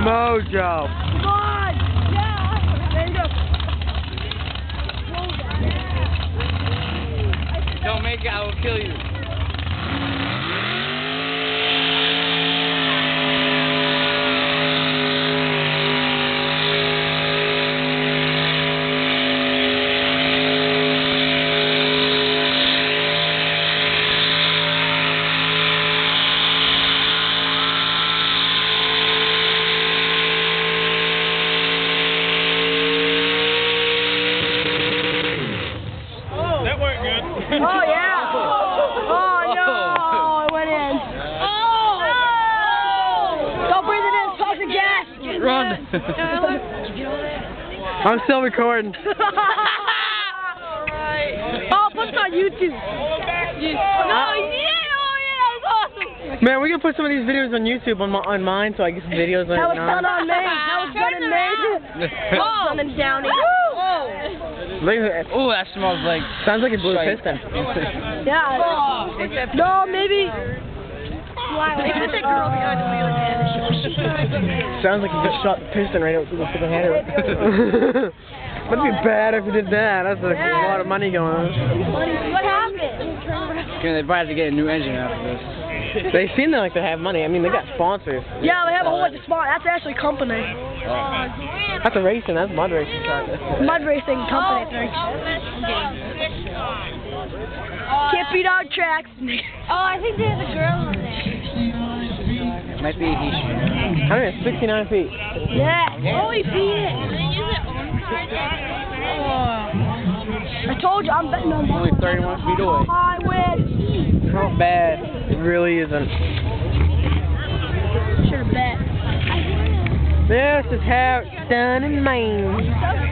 Mojo. Come on! Yeah! There you go. Don't make it, I will kill you. That worked good. Oh, yeah! Oh, no! It went in. Oh! Don't breathe it in, toxic gas! Run. I'm still recording. Oh, put it on YouTube. No, that was awesome. Man, we can put some of these videos on YouTube on mine, so I get some videos on That was it. done on Maine. That was done in Maine. Done in Downey. Oh, that smells like... Sounds like a blue Shite. piston. Yeah. No, maybe. Maybe that girl behind the wheel again. Sounds like you just shot the piston right out through the fucking header. That'd be bad if you did that. That's like a lot of money going on. What happened? They probably have to get a new engine after this. They seem like they have money. I mean, they got sponsors. Yeah, they have a whole bunch of sponsors. That's actually a company. That's a racing. That's mud racing. Mud racing company. Can't beat our tracks. Oh, I think there's a girl in there. Might be he should. How many? 69 feet. Yeah. Oh, he beat it. I told you, I'm betting on that. Only 31 feet away. I win. Not bad. It really isn't. Should have bet. This is how it's done in Maine.